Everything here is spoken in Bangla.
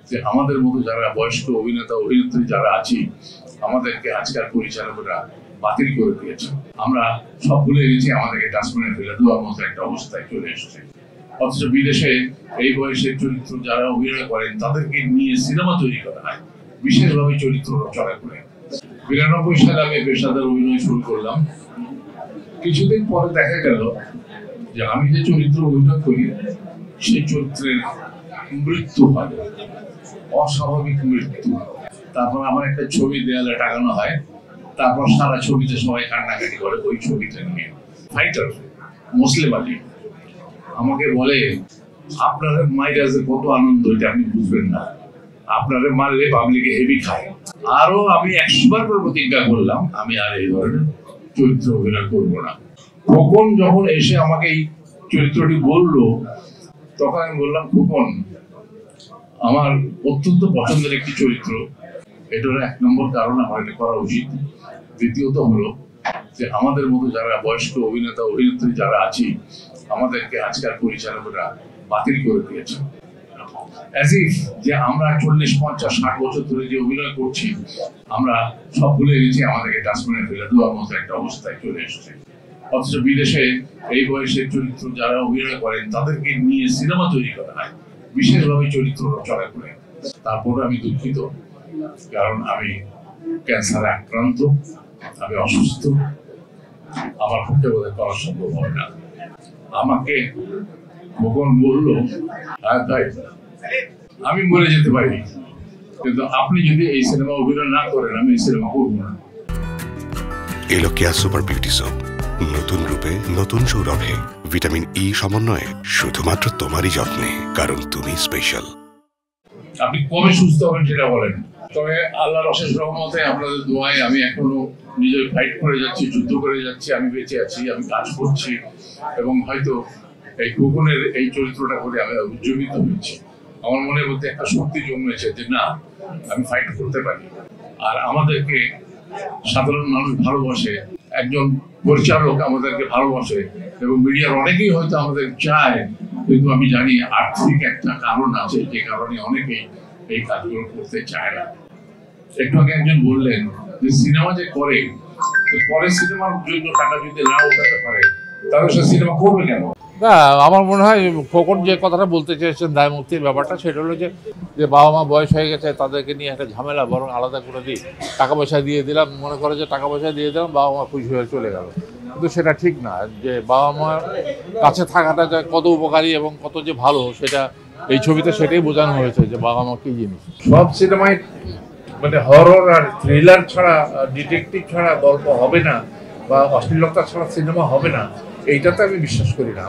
যে আমাদের মতো যারা বয়স্ক অভিনেতা অভিনেত্রী যারা আছি আমাদেরকে আজকাল পরিচালকরা বাতিল করে দিয়েছে। আমরা সব ভুলে গেছি, আমাদেরকে ডাস্টবিনে ফেলে দেওয়ার মতো একটা অবস্থায় চলে এসেছে। অথচ বিদেশে এই বয়সের চরিত্র যারা অভিনয় করেন তাদেরকে নিয়ে সিনেমা তৈরি করা হয়, বিশেষভাবে চরিত্র রচনা করে। 92 সালে আমি পেশাদার অভিনয় শুরু করলাম। কিছুদিন পরে দেখা গেল যে আমি যে চরিত্র অভিনয় করি সেই চরিত্রের মৃত্যু হয়, অস্বাভাবিক মৃত্যু। তারপর আমার একটা ছবি দেয়ালে টাঙানো হয়, তারপর সারা ছবিতে সবাই কান্নাকাটি করে ওই ছবিটা নিয়ে। ফাইটার মুসলিম আলী আমাকে বলে, আপনারা মাইরা যে কত আনন্দ এটা আপনি বুঝবেন না, আপনারা মারলে পাবলিকে হেভি খায়। আরো আমি 100 বার করে প্রতিজ্ঞা করলাম আমি আর এই ধরনের চরিত্র অভিনয় করবো না। খোকন যখন এসে আমাকে এই চরিত্রটি বললো তখন আমি বললাম, খোকন আমার অত্যন্ত পছন্দের একটি চরিত্র, এটার 1 নম্বর কারণ আমার এটা করা উচিত। দ্বিতীয়ত হলো যে আমাদের মতো যারা বয়স্ক অভিনেতা অভিনেত্রী যারা আছি আমাদেরকে আজকাল পরিচালকরা বাতিল করে দিয়েছে। অ্যাজ ইফ যে আমরা 40, 50, 60 বছর ধরে যে অভিনয় করছি আমরা সব ভুলে গেছি, আমাদেরকে ডাস্টবিনে ফেলে দেওয়ার মতো একটা অবস্থায় চলে এসেছে। অথচ বিদেশে এই বয়সের চরিত্র যারা অভিনয় করেন তাদেরকে নিয়ে সিনেমা তৈরি করা হয়, বিশেষভাবে চরিত্র রচনা করে। তারপরে আমি দুঃখিত, কারণ আমি ক্যান্সারে আক্রান্ত, আমি অসুস্থ, আমার পক্ষে বোধহয় করা সম্ভব হবে না। আমাকে খোকন বললো, ভাই আমি মরে যেতে পারি, কিন্তু আপনি যদি এই সিনেমা অভিনয় না করেন আমি এই সিনেমা করবো না। এলো কেয়া সুপার বিউটি সোপ, নতুন রূপে নতুন সৌরভে ভিটামিন ই সমন্বয়ে শুধুমাত্র তোমারই যত্নে, কারণ তুমি স্পেশাল। আপনি কবে সুস্থ হবেন সেটা বলেন। তবে আল্লাহর অশেষ রহমতে আপনাদের দোয়ায় আমি এখনো নিজের ফাইট করে যাচ্ছি, যুদ্ধ করে যাচ্ছি, আমি বেঁচে আছি, আমি কাজ করছি এবং হয়তো এই খোকনের এই চরিত্রটা করে আমি উজ্জীবিত হচ্ছি। আমার মনের মধ্যে একটা শক্তি জন্মেছে যে না, আমি ফাইট করতে পারি। আর আমাদেরকে সাধারণ মানুষ ভালোবাসে, একজন পরিচালক আমাদেরকে ভালোবাসে এবং মিডিয়ার অনেকেই হয়তো আমাদের চায়, কিন্তু আমি জানি আর্থিক একটা কারণ আছে যে কারণে অনেকেই এই কাজগুলো করতে চায় না। একটু আগে একজন বললেন যে সিনেমা যে করে, পরে সিনেমার জন্য টাকা যদি না উঠাতে পারে তাহলে সে সিনেমা করবে কেন? না, আমার মনে হয় খোকন যে কথাটা বলতে চেয়েছেন দায় মুক্তির ব্যাপারটা, সেটা হলো যে বাবা মা বয়স হয়ে গেছে তাদেরকে নিয়ে একটা ঝামেলা, বরং আলাদা করে দিই, টাকা পয়সা দিয়ে দিলাম, মনে করে যে টাকা পয়সা দিয়ে দিলাম বাবা মা খুশি হয়ে চলে গেল। কিন্তু সেটা ঠিক না। যে বাবা মার কাছে থাকাটা যে কত উপকারী এবং কত যে ভালো, সেটা এই ছবিতে সেটাই বোঝানো হয়েছে যে বাবা মা কি জিনিস। সব সিনেমায় মানে হরর আর থ্রিলার ছাড়া, ডিটেকটিভ ছাড়া গল্প হবে না বা অশ্লীলতা ছাড়া সিনেমা হবে না, এইটাতে আমি বিশ্বাস করি না।